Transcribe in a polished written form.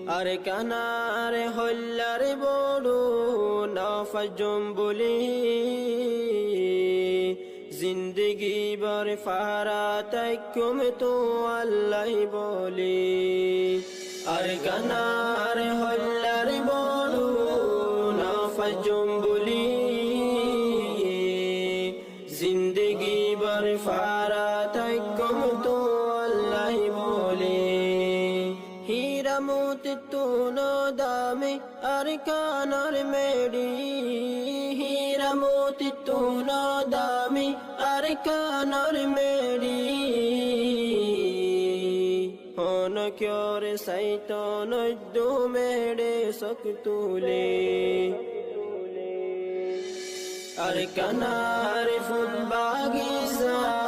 আর কানার হল্লার বড় নফজম বলি জিন্দগি বর ফারা তাইকুম তো আল্লাহ বলি আর কানার হল্লার বড় নফজম বলি জিন্দগি বর ফারা তাইকুম তো আল্লাহ বলি হীরা মোতি তুনো দামে আর কানার মেডি হীরা মোতি তুনো দামে আর কানার মেডি হন ক্যরে সাইতন দু মেডে সকতুলে আর কানার ফুল বাগিচা